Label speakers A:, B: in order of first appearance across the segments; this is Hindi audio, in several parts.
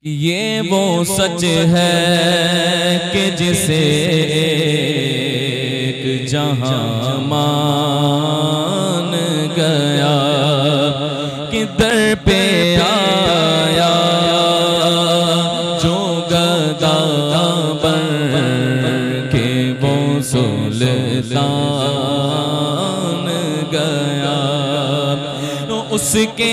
A: ये वो सच है कि जिसे एक जहां मान गया, कि दर पे आया जो गदा बन के वो सुल्तान गया, तो उसके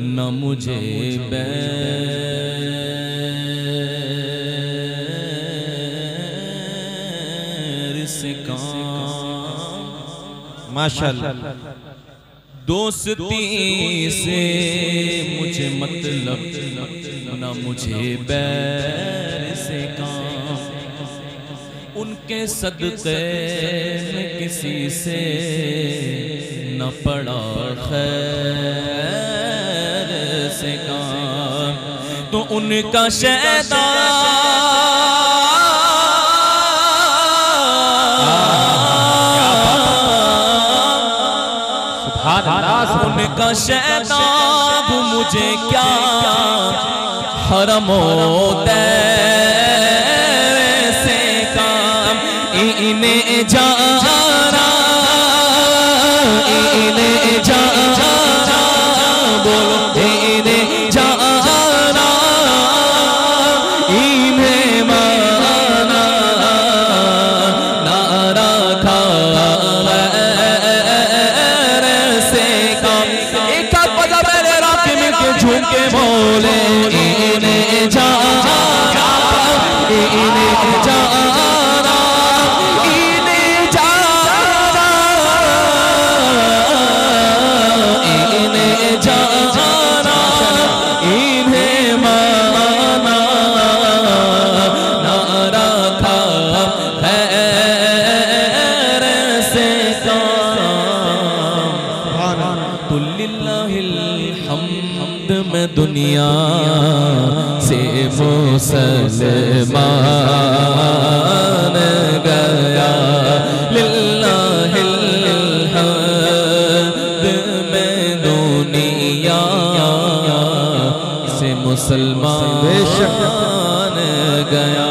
A: न मुझे बैर से काम,
B: माशाअल्लाह।
A: दोस्ती से मुझे मतलब न मुझे बैर से काम, उनके सदक़े में किसी से न पड़ा खैर से काम, तो उनका उनका शैतान मुझे क्या हरमो से काम, इन्हें जाना इन्हें जाना बोलो इन्हें जाना इन्हें माना नारा खा से काम, एक बजा मेरे रात में के झूम के बोले इन्हें जाना इन्हें जाना दुनिया से मुसलमान गया, लिल्लाहिल हम्द में दुनिया से मुसलमान गया।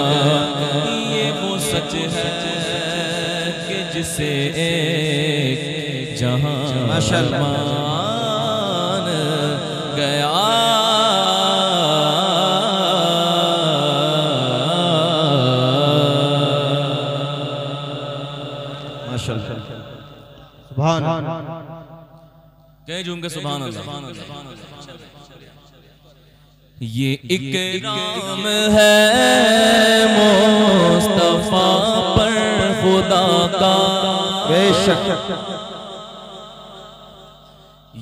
A: ये वो सच है कि जिसे एक जहां मान गया।
B: सुभान
A: कह झूम के सुभान अल्लाह। ये इकराम है मुस्तफा पर खुदा का,
B: बेशक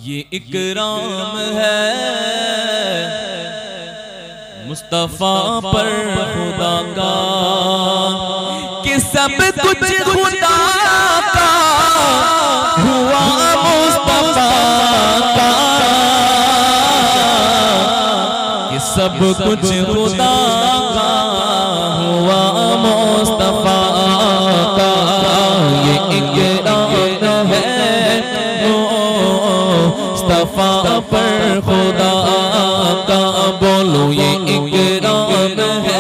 A: ये इकराम है मुस्तफा पर खुदा का, कि सब कुछ खुदा का हुआ मुस्तफा का, कि सब कुछ खुदा का हुआ मुस्तफा का। ये इकराम है मुस्तफा पर खुदा का बोलो ये इकराम है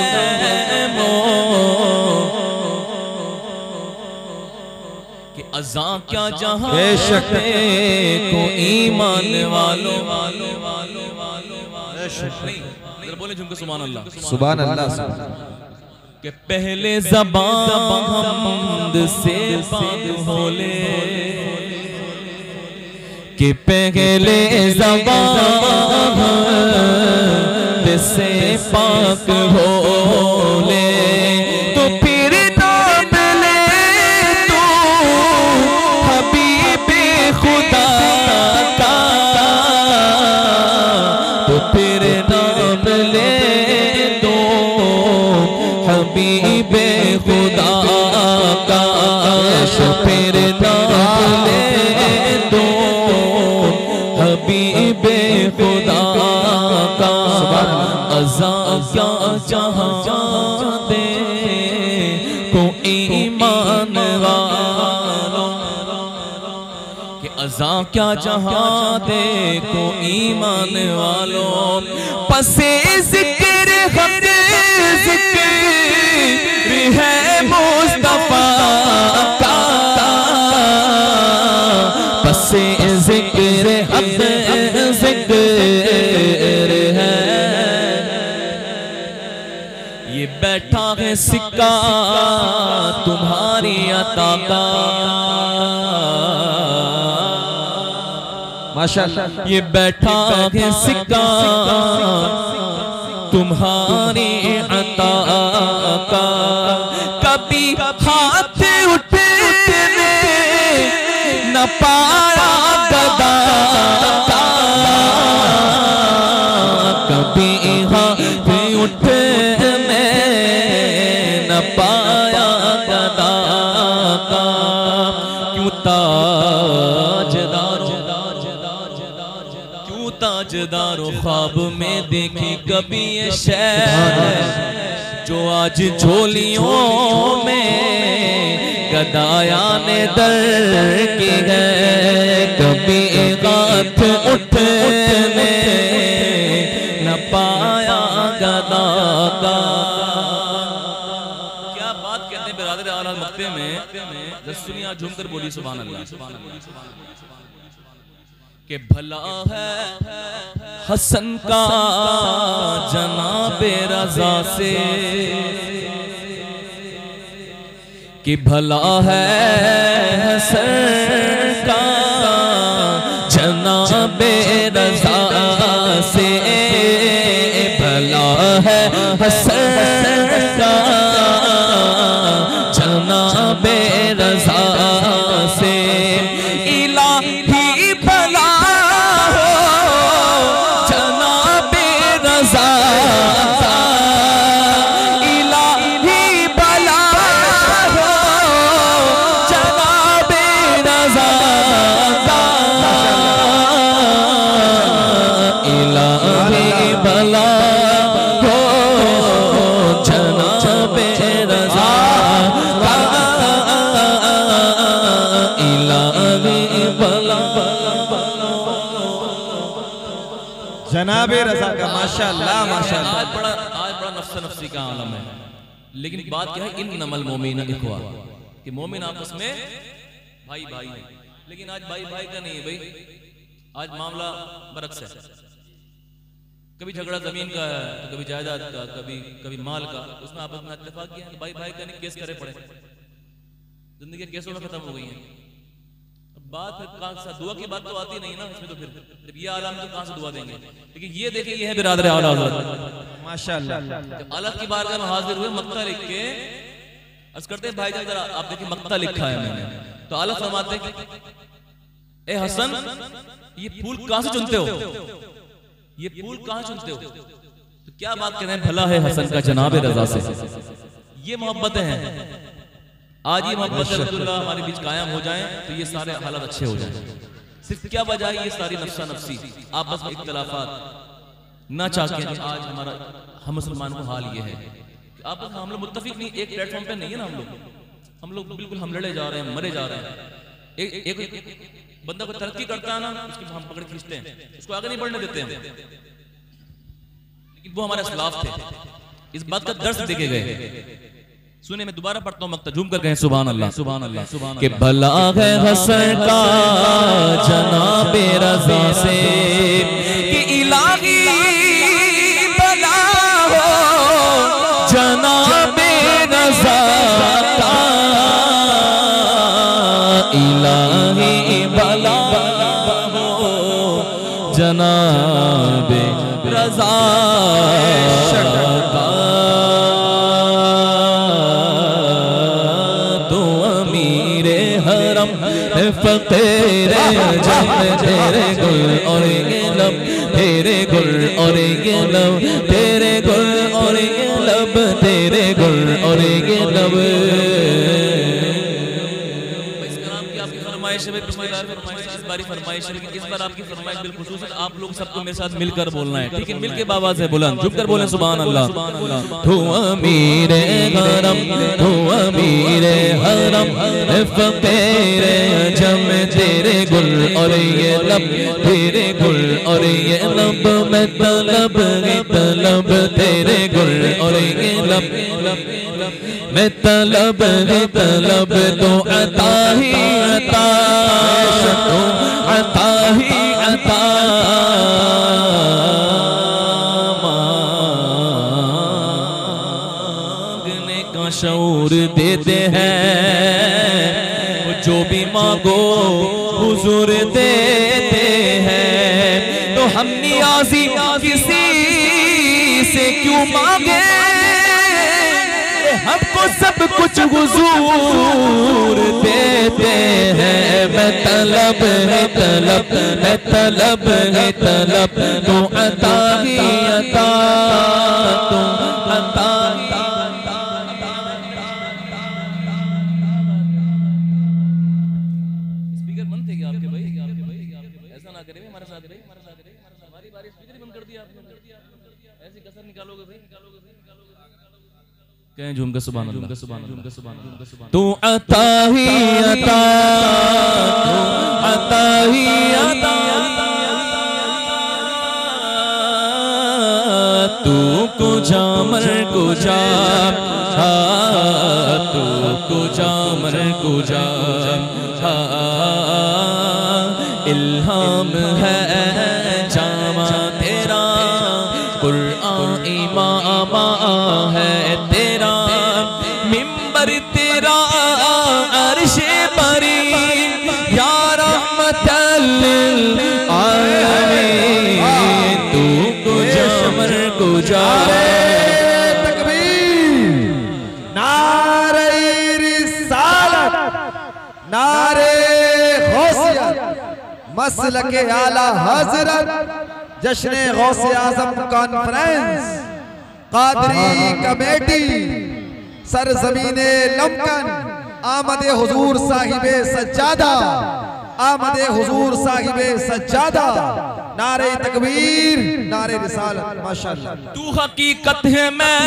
A: कि अज़ा क्या जहां को ईमान वालों नहीं बोले झुमके सुभान अल्लाह
B: सुभान अल्लाह
A: कि पहले ज़बान हमद से पाक होले कि पहले ज़बान हमद से पाक होले तो फिर नाम ले तू हबीबे खुदा का तो फिर नाम ले दो हबीबे खुदा का फिर नाम ले दो हबीबे खुदा का अज़ा क्या जहां दे को ईमान वालों कि अज़ा क्या जहां दे को ईमान वालों पसे ज़िक्र हक़ ज़िक्र है मुस्तफा का पसे ज़िक्र हक़ ज़िक्र है ये बैठा है सिक्का तुम्हारी अता का
B: माशाअल्लाह
A: ये बैठा है सिक्का तुम्हारी अता का कभी हाथ उठने न पाया गदा का कभी हाथ उठने न पाया गदा का क्यों ताजदार ख्वाब में देखी कभी ये शहर जो आज झोलियों में गदाया ने दर की है कभी हाथ उठने न पाया गदा का क्या बात कहते हैं बिरादर आला मक्ते में सुनिया झूमकर बोली सुभान अल्लाह कि भला है हसन का जनाबे रज़ा से कि भला है हसन का जनाबे रज़ा से भला है हसन का जनाबे रज़ा से
B: जनाबे रज़ा का माशाअल्लाह माशाअल्लाह
A: आज बड़ा नफ्सी का आलम है लेकिन बात क्या है इन्नमल मोमिन इख्वा कि मोमिन आपस में भाई भाई है लेकिन आज भाई भाई का नहीं है भाई आज मामला बरक्स है कभी झगड़ा जमीन का है तो कभी जायदाद का कभी माल का उसमें आपस में इत्तेफाक किया भाई भाई का नहीं केस करे पड़े जिंदगी केसों में खत्म हो गई है बात कहां से दुआ की बात तो आती नहीं ना इसमें तो फिर जब ये आलम तो कहां से दुआ देंगे लेकिन ये देखिए ये है बिरादर आला हज़रत माशाअल्लाह जब अल्लाह की बारगाह में हाजिर हुए मक्ता लिख के अर्ज करते हैं भाईजान जरा आप देखिए मक्ता लिखा है मैंने तो अल्लाह फरमाते हैं ए हसन ये फूल कहां से चुनते हो ये फूल कहां चुनते हो तो क्या बात कर रहे हैं भला है हसन का जनाब रजा से ये मोहब्बतें हैं आज ये मोहब्बत अल्हम्दुलिल्लाह हमारे बीच कायम हो जाएं तो ये सारे हालात अच्छे हो जाएं सिर्फ क्या वजह है ये सारी नफ्सा नफ्सी आपस में इख्तिलाफात ना चाहते हैं आज हमारा हम मुसलमान को हाल ये है कि आपस में हम लोग मुत्तफिक नहीं एक प्लेटफॉर्म पे नहीं है ना हम लोग बिल्कुल हम लड़े जा रहे हैं मरे जा रहे हैं बंदा को तरक्की करता है ना, उसकी हम पकड़ खींचते हैं, उसको आगे नहीं बढ़ने देते हैं। लेकिन वो हमारे खिलाफ थे, इस बात का दर्स देके गए। सुने, मैं दोबारा पढ़ता हूँ, मक्ता झूम कर गए। सुभान अल्लाह, सुभान अल्लाह, सुभान अल्लाह। कि भला है हसन का जनाबे रज़ा से कि इलाही भला हो जनाबे रज़ा का, इलाही भला हो जनाबे रज़ा का। फकीर जब तेरे गुल और ये लब, तेरे गुल और ये लब, तेरे गुल और ये लब, तेरे गुल और ये लब। इस कलाम की आपकी फरमाइश है, पिछली बार फरमाइश, इस बारी फरमाइश है, लेकिन इस बार आपकी फरमाइश बिलखुसूस आप लोग सबको मेरे साथ मिलकर बोलना है, ठीक है? मिलके बाबा से बुलंद झुक कर बोले सुभान अल्लाह। तू अमीर हरम, तू अमीर हरम, फकीर जम तेरे गुल और ये लब, तेरे गुल और ये लब, मैं तलब तलब तेरे गुल और ये लब, मैं तलब तलब तो अता ही अता, तो अता ही अता मांगने का शऊर देते हैं, जो भी मांगो हुजूर देते हैं। तो हम नियाज़ी किसी से क्यों मांगे, हमको सब कुछ हुजूर देते हैं। मैं तलब है तलब, मैं तलब है तलब, तो अता ही अता, तो अता ही। स्पीकर बंद थे क्या आपके भाई? ऐसा ना करें हमारे साथ, हमारी बारी स्पीकर बंद कर दिया आपने, ऐसी कसर निकालोगे भाई, निकालोगे। कहें झूम के सुभान अल्लाह, सुभान अल्लाह, सुभान अल्लाह। तू अता ही अता, तू अता ही अता, तू कुजा मर कुजा, तू कुजा मर कुजा, इल्हाम है जामा तेरा, कुरान इमामा है तेरा, मिंबर तेरा अर्शे बरी, या रहमतल लिल आलमीन। तू कुजा मर कुजा,
B: तकबीर, नारे रिसालत, नारे गौसियत, मसलके आला हजरत, जश्न गौसे आजम कॉन्फ्रेंस, कादरी कमेटी, सरजमीने लमकन, आमदे हुजूर साहिबे सज्जादा, आमदे हुजूर साहिबे सज्जादा। नारे तकबीर, नारे रिसालत, माशाअल्लाह।
A: तू हकीकत है, मैं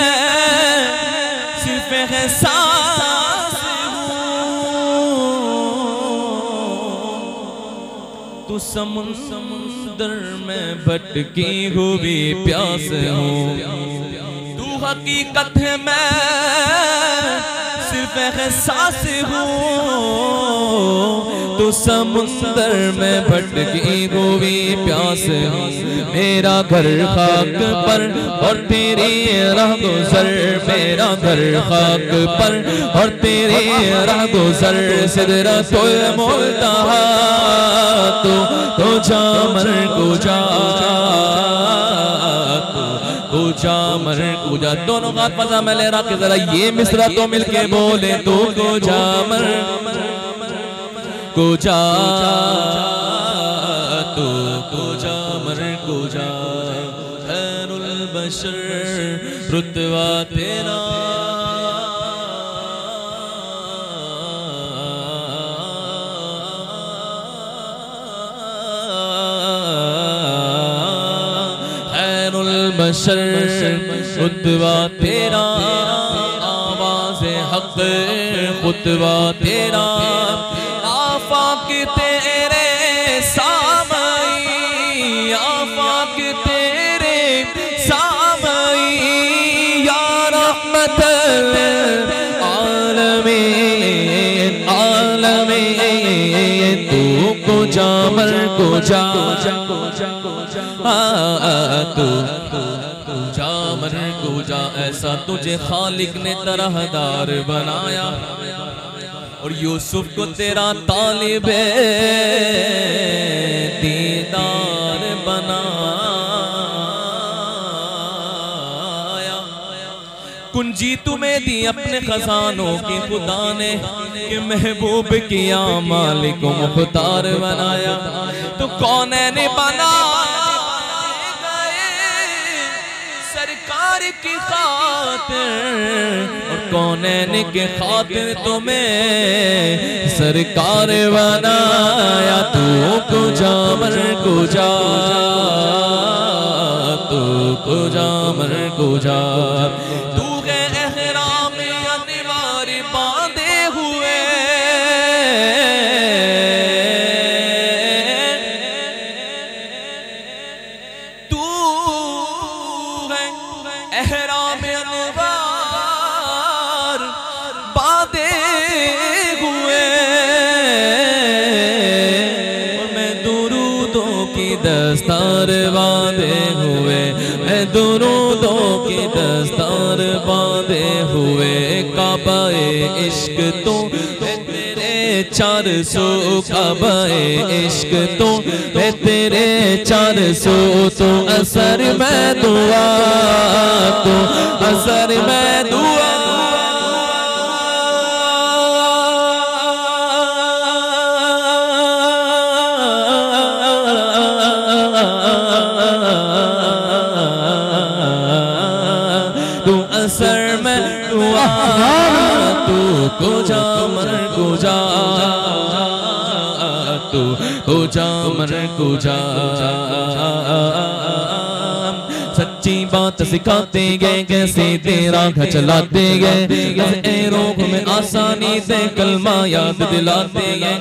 A: सिर्फ एहसास हूँ, तू समुंदर में भटकी हुई प्यास हूँ। तू हकीकत है, मैं सिर्फ एहसास हूँ, तू समुंदर में भटकी हुई प्यास हूँ। मेरा घर खाक पर और तेरी राह गुज़र, मेरा घर खाक पर और तेरी राह गुज़र, सिदरतुल मुंतहा तू जामर कुजा, कुजा मर कुजा। दोनों का मजा में ले रहा कि जरा ये मिसरा तो मिलके बोले, तू कुजा मर कुजा, तू कुजा मर कुजा, खैरुल बशर रुतबा तेरा, बशर खुतबा तेरा, आवाज़े हक़ खुतबा तेरा, आफाक तेरे जा मर को जा, तू जा मर को जा। ऐसा तुझे खालिक ने तरहदार बनाया और यूसुफ को तेरा तालिबे दीदार बनाया। कुंजी तुम्हें दी अपने खजानों की खुदा ने कि महबूब किया मालिक को मुख्तार बनाया। तो कौन ने बना सरकार की खातिर और कौनैन के खातिर तुम्हें सरकार बनाया। तू को जा मर को जा, तू को जा मर को जा। तू है एहराम अनवार बांधे हुए, तू है एहराम अनवार बांधे हुए और मैं दुरूदों की दस्तार बांधे हुए, मैं दुरूदों की दस्तार बांधे हुए। काबाए इश्क तो तेरे 400, काबाए इश्क तो तेरे 400। तो असर में दुआ, तो असर में दुआ, तू असर में दुआ, तू को जा मर को जा, तू को जा मर को जा। सच्ची बात सिखाते गए, कैसे तेरा घर चलाते गए, रोग में आसानी से कलमा याद दिलाते गए।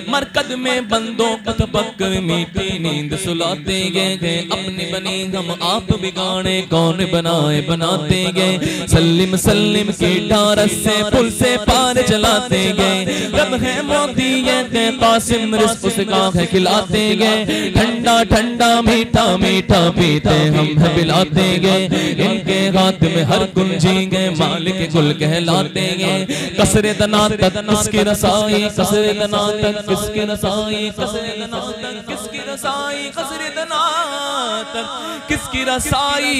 A: मरकद में बंदों को तबक्कर मीठी नींद सुलाते गए। अपनी बनी हम आप बिगाड़े कौन बनाए बनाते गए। सल्लिम सल्लिम की ढारस से पुल से पार चलाते गए। रब है मोती ये कासिम रिस्क उसका है खिलाते गए। ठंडा ठंडा मीठा मीठा पीते हम है पिलाते गए। इनके हाथ में हर कुंजी गए मालिक गुल कहलाते गए। कसरे दना तक किसकी रसाई, कसरे दना तक किसकी रसाई, कसरे दना तक किसकी रसाई, कसरे दना तक किसकी रसाई।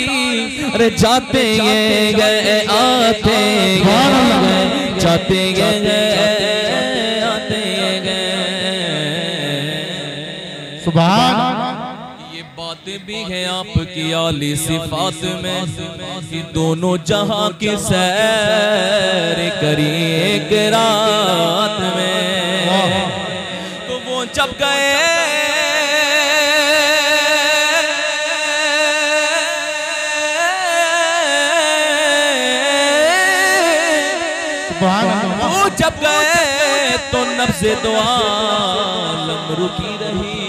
A: अरे जाते ये गए आते गए, जाते ये गए आते गए।
B: सुभान
A: बात भी है आपकी आली सिफात में कि दोनों जहां की सैर करी एक रात में। तो वो जब गए वो जब गए तो नफ्से दो आलम रुकी रही।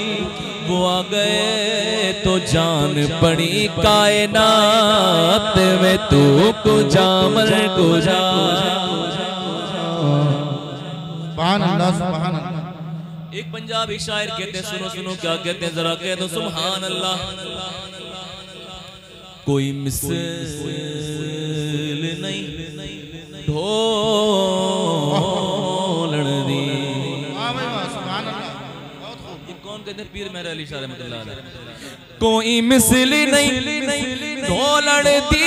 A: वो आ गए तो जान पड़ी कायनात में। तू को जा मर को जा।
B: सुभान अल्लाह, सुभान अल्लाह।
A: एक पंजाबी शायर कहते हैं, सुनो सुनो क्या कहते हैं जरा कह दो सुभान अल्लाह। कोई मिसल नहीं ढोलण दी। कौन कहते हैं? पीर मेहर अली शाह रहमतुल्लाह अलैह। कोई मिसल नहीं ढोलण दी,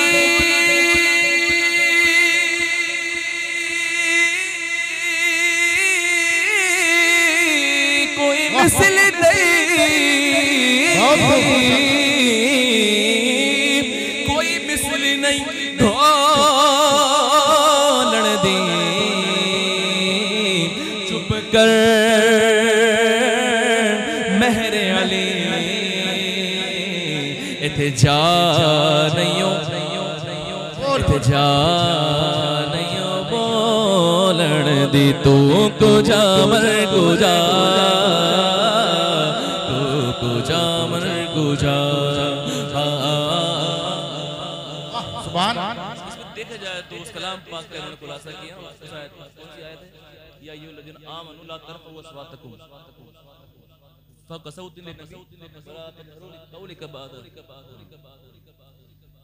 A: कोई मिसल नहीं, कोई मिसल नहीं ढोलण दी। चुप कर मेहरे अली इथे जा नहीं, इथे जा नहीं बोलण दी। तू को जा मर को जा, तू को जा मर को जा।
B: सुभान।
A: इसमें देखा जाए तो उस कलाम पाक का खुलासा किया। या अय्युहल्लज़ीना आमनू ला तरफ़ऊ अस्वातकुम फ़क़सौतिन लिन्नबी वला तजहरू बिक़ौलिका बअद।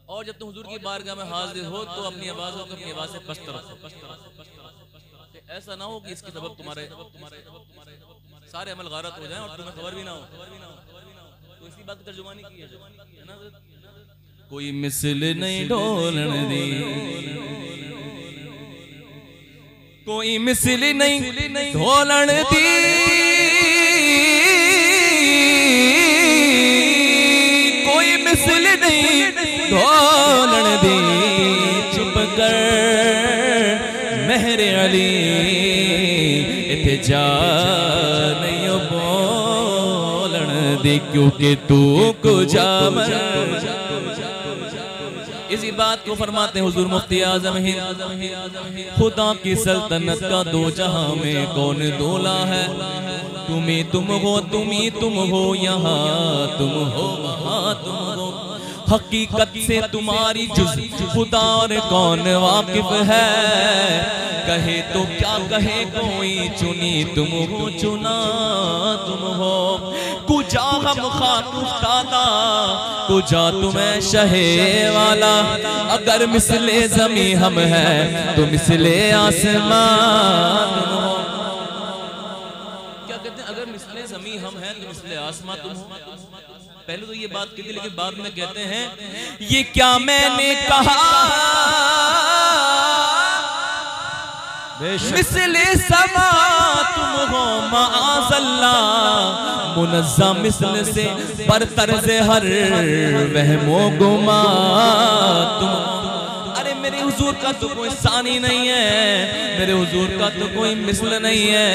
A: और जब तुम हुजूर की बारगाह में हाजिर हो तो अपनी आवाज़ों को अपनी आवाज़ से पस्त रखो। ऐसा ना हो कि इसके सबब तुम्हारे सारे अमल गारत हो जाएं और तुम्हें खबर भी ना हो। तो इसी बात की तर्जुमानी की है ना। कोई मिसल नहीं ढोलन दी, कोई मिसल नहीं ढोलन दी, कोई मिसल नहीं ढोलन दी, चुप कर मेहरे अली इत्थे जा नहीं बोलन दे, क्योंकि तू को जा। इसी बात को फरमाते हुजूर मुफ्ती आजम हिंद, खुदा की सल्तनत का दो जहां में कौन दूल्हा है? तुम्ही तुम हो, तुम्ही तुम हो, यहाँ तुम हो, वहाँ तुम हो। हकीकत से तुम्हारी जुज़ खुदा और कौन वाकिफ है? कहे तो क्या कहे कोई, चुनी तुम हो, चुना तुम हो। कुजा हम खाक उफ्तादा, कुजा तुम्हें शहे वाला। अगर मिसले ज़मी हम है तो मिसले आसमान तुम हो। क्या कहते हैं? अगर मिसले ज़मी हम हैं तो मिसले आसमान तुम हो। पहले तो ये बात कहती, लेकिन बाद में कहते हैं ये क्या मैंने कहा, मिसले समा तुम हो माअज़ल्लाह, मुनज़्ज़म मिसल से बरतर से हर वहमो गुमा तुम। अरे मेरे हुजूर का तो कोई सानी नहीं है, मेरे हुजूर का तो कोई मिसल नहीं है।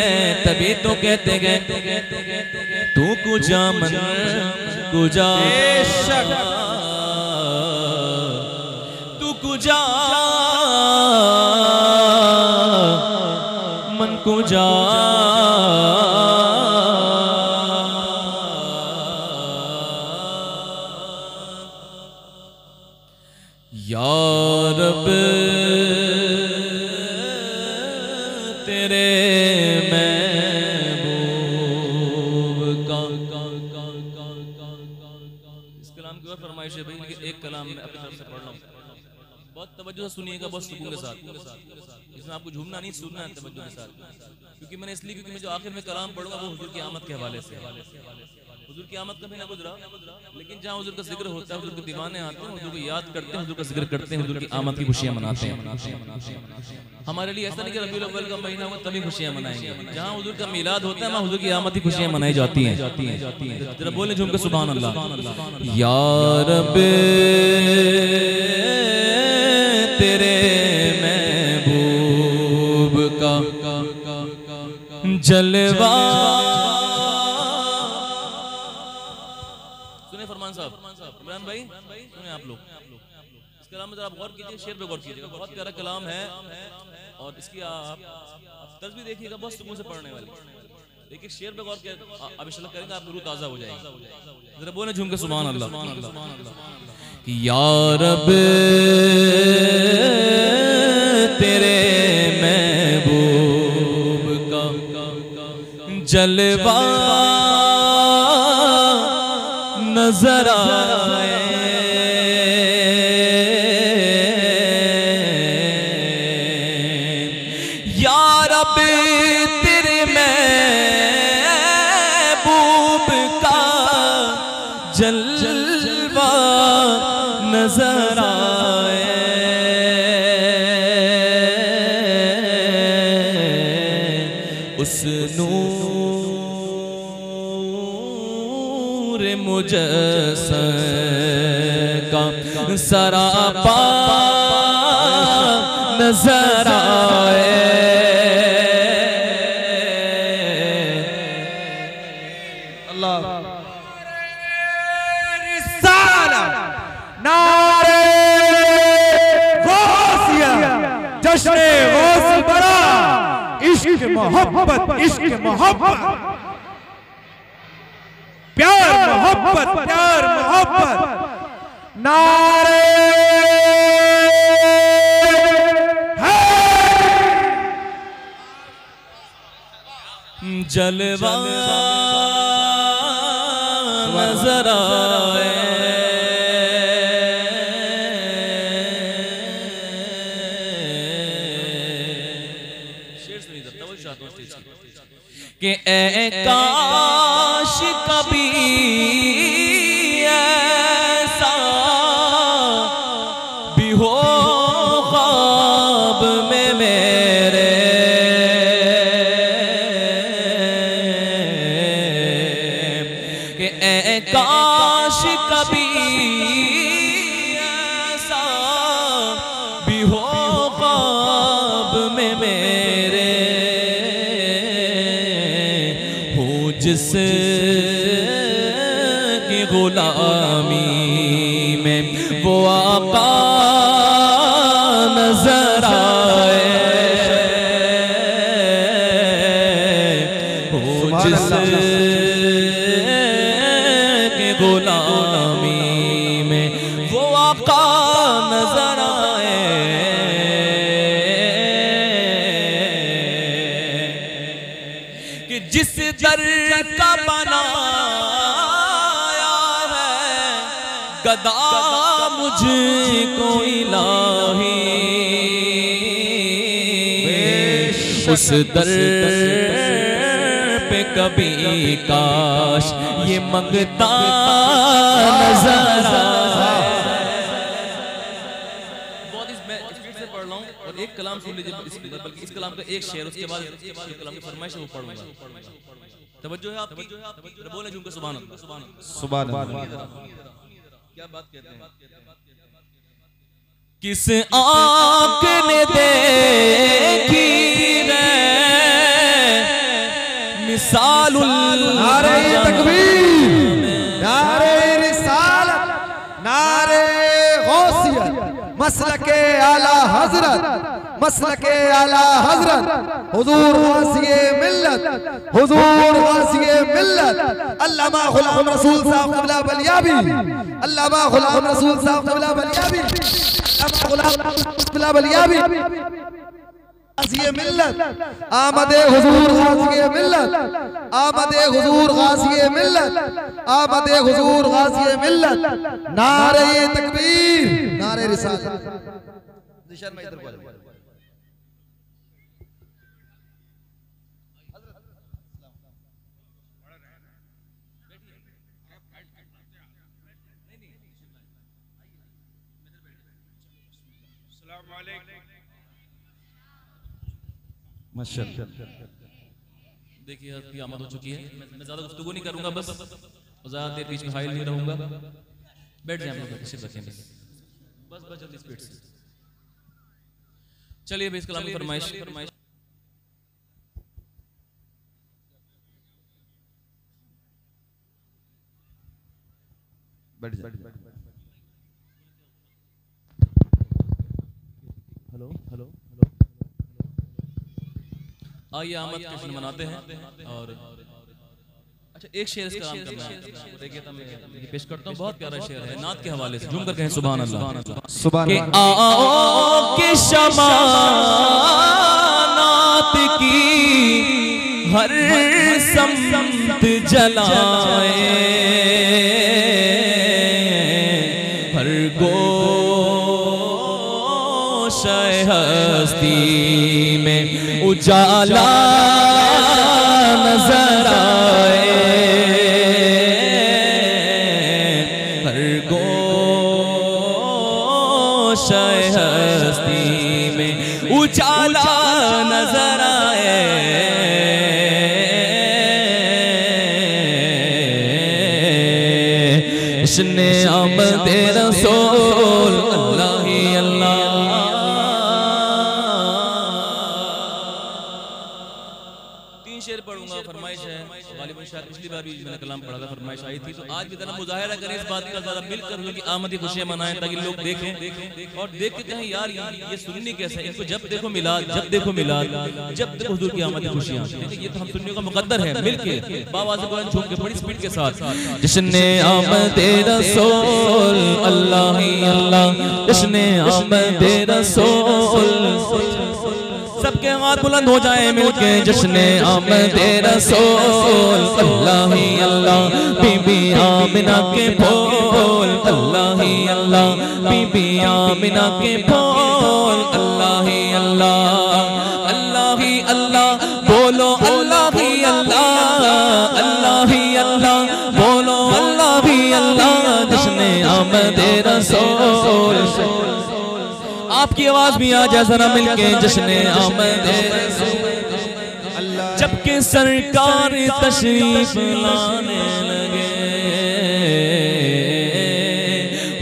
A: तभी तो कहते गए तू कुजा मन कुजा, तू कुजा मन कुजा। या रब तेरे महबूब का। इस कलाम की और फरमाइश है भाई, एक कलाम में अपनी तरफ से पढ़ रहा हूँ, बहुत तवज्जो से सुनिएगा, बहुत सुकून के साथ। इसमें आपको झूमना नहीं, सुनना है तवज्जो के साथ। क्योंकि मैंने इसलिए, क्योंकि मैं जो आखिर में कलाम पढ़ूंगा वो हुजूर की आमद के हवाले से। हुजूर की आमद कभी ना गुजरा, लेकिन जहाँ हुजूर का जिक्र होता है, हुजूर के दीवाने आते हैं, हुजूर को याद करते हैं, हुजूर का जिक्र करते हैं, हुजूर की आमद की खुशियां मनाते हैं। हमारे लिए ऐसा नहीं कि रबीउल अव्वल का महीना हो तभी खुशियां मनाएंगे। जहाँ हुजूर का मिलाद होता है वहाँ हुजूर की आमद की खुशियां मनाई जाती हैं। जरा बोले झूम के सुभान अल्लाह। या रब तेरे महबूब का जलवा। सुने फरमान साहब, इमरान भाई सुने आप लोग। इस कलाम में जरा आप गौर कीजिए, शेर पे गौर कीजिएगा, बहुत प्यारा कलाम है। और इसकी आप तर्ज भी देखिएगा, बहुत सुकून से पढ़ने वाली। देखिए शेर पे गौर किया, अब इंशाल्लाह करेंगे, आपकी रूह ताज़ा हो जाएगी। जरा बोले झूम के सुभान अल्लाह। या रब तेरे महबूब का जलवा नजर आए, या रब तेरे महबूब का जलवा नजर आए। उस नूर मुजस्सम का सरापा नजर आए।
B: अल्लाह रिसाला नारे गौसिया जश्न गौस बड़ा इश्क मोहब्बत, इश्क मोहब्बत, प्यार मोहब्बत, प्यार मोहब्बत। नारे
A: जलवा नजर आए, शेर सुनिए जब तवज्जो चाहता हूं स्टेज की कि ए काश कभी ऐसा भी हो ख्वाब में मेरे, कि ए काश कभी ऐसा भी हो ख्वाब में मेरे, हो जिस की गुलामी में वो आका नजर आए, हो जिस की गुलामी में वो आका नजर आए, कि जिस दर का बनाया है गदा मुझको इलाही, उस दर पे कभी काश ये मंगता नजर आए। बहुत मैं स्पीड से पढ़ रहा हूँ और एक कलाम सुन लीजिए, बल्कि इस कलाम का एक शेर, उसके बाद ये कलाम की फरमाइश है वो पढ़ूंगा। तवज्जो है आपकी, बोले झूमकर सुभान अल्लाह,
B: सुभान अल्लाह।
A: क्या बात कहते हैं? किस आँख ने देखी रे मिसालुल,
B: नारे तकबीर, नारे रिसालत, नारे गौसियत, मसलके आला हजरत, मसलके आला हजरत, हुजूर गाज़िए मिल्लत, हुजूर गाज़िए मिल्लत, अल्लामा गुलाम रसूल साहब क़िबला बलियाबी, अल्लामा गुलाम रसूल साहब क़िबला बलियाबी, अल्लामा गुलाम क़िबला बलियाबी, गाज़िए मिल्लत, आमदे हुजूर गाज़िए मिल्लत, आमदे हुजूर गाज़िए मिल्लत, आमदे हुजूर गाज़िए मिल्लत, नारे तकबीर, नारे रिसालत। निशान में इधर को
A: देखिए आपकी आमद हो चुकी है, मैं ज्यादा गुफ्तगू नहीं करूंगा, बस ज्यादा देर बीच में हाइल नहीं रहूंगा। बैठ जाए हम लोग, सिर्फ रखें बस जल्दी स्पीड से चलिए। इस कलाम की फरमाइश
B: बैठ जाए।
A: हेलो हेलो आइए आमद जश्न मनाते हैं। और अच्छा एक शेर इसका नाम करना है, देखिए तो मैं पेश करता हूँ, बहुत प्यारा शेर है, नात के हवाले से झूम कर कहें सुभान अल्लाह।
B: सुभान अल्लाह।
A: आओ के शमा नात की हर समत जलाए, हर गोशे हस्ती में उजाला नजर आए, हर गोशे हस्ती में उजाला नजर आए। इसने आमदे रसूल अल्लाह ही अल्लाह। शेर पढ़ूंगा, फरमाइश है गालिबन शायद पिछली बार भी मैंने कलाम पढ़ा था, फरमाइश आई थी, तो आज भी जरा मुजाहिरा करें इस बात का, ज्यादा मिलकर कि आमदी खुशियां मनाएं ताकि लोग देखें और देख के कहें यार ये सुन्नी कैसा है, इनको जब देखो मिलाद, जब देखो मिलाद, जब देखो हुजूर की आमदी खुशियां, ये तो हम सुन्नियों का मुकद्दर है। मिलके बावाज़ बुलंद झूम के बड़ी स्पीड के साथ, जिसने आमदे रसूल अल्लाह ही अल्लाह, जिसने आमदे रसूल सबके हाथ बुलंद हो जाए मिलके जश्न आमदे रसूल। अल्लाह ही अल्लाह बीबी आमिना के फूल, अल्लाह ही अल्लाह बीबी आमिना के फूल, अल्लाह ही अल्लाह, अल्लाह ही अल्लाह बोलो, अल्लाह ही अल्लाह, अल्लाह ही अल्लाह बोलो, अल्लाह ही अल्लाह जश्न आमदे रसूल। आपकी आवाज भी आ जाए जरा मिलके जश्न आमदे रसूल। जबकि सरकार तशरीफ लाने लगे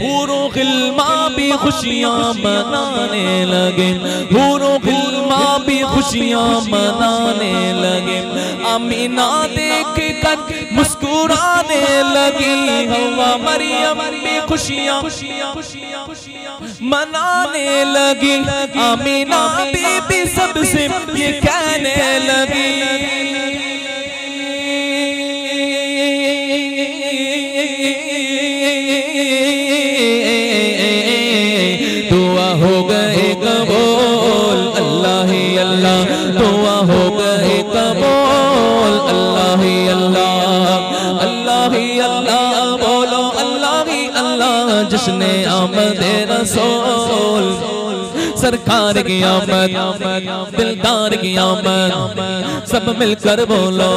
A: हूरों गिल्मा भी खुशियां मनाने लगे, हूरों गिल्मा भी खुशियां मनाने लगे। आमीना देख कर मुस्कुराने लगी, हवा मरियम भी खुशियां मनाने लगी। आमीना बीबी सबसे ये कहने लगी, दुआ हो गए कबूल, अल्लाह ही अल्लाह दुआ हो गए कबूल, अल्लाह ही अल्लाह, अल्लाह ही अल्लाह बोलो, अल्लाह ही अल्लाह जश्न आमदे रसूल। सरकार की आमद, दिलदार की आमद, सब मिलकर बोलो,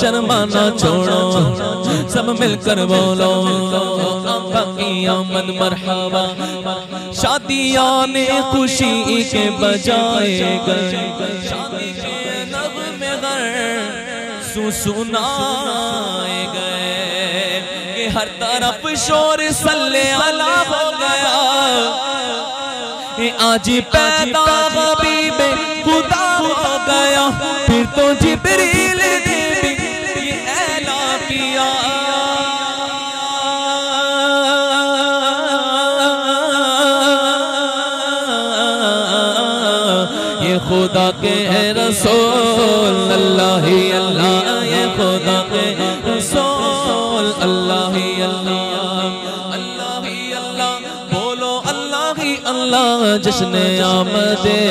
A: शर्माना छोड़ो, सब मिलकर बोलो, आका की आमद मरहबा। शादियां ने खुशी के बजाए गए, शादी के नग़्मे सुनाए गए, कि हर तरफ शोर सल्ले अला हो गया। आज पैदा हबीब खुदा हो गया, फिर तो जिब्रील ने भी ये ऐलान किया, ये खुदा के रसूल, अल्लाह ही अल्लाह, ये खुदा के रसूल, अल्लाह ही अल्लाह, अल्लाह ही अल्लाह बोलो, अल्लाह ही अल्लाह जश्न आमदे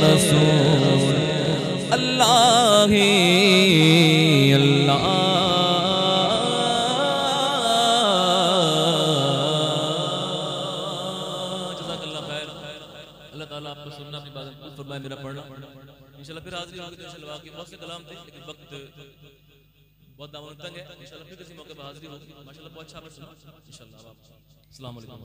A: रसूल, अल्लाह ही अल्लाह। जज़ाकल्लाह खैर, अल्लाह ताला आपको सुनना अपनी बात फरमाए, मेरा पढ़ना इंशाल्लाह फिर हाजिर होगी। तो इंशाल्लाह बाकी बहुत से कलाम थे लेकिन वक्त बहुत दामन तंग है, इंशाल्लाह फिर किसी मौके पर हाजिर होगी। माशाल्लाह बहुत अच्छा आपने सुना इंशाल्लाह। अस्सलाम वालेकुम।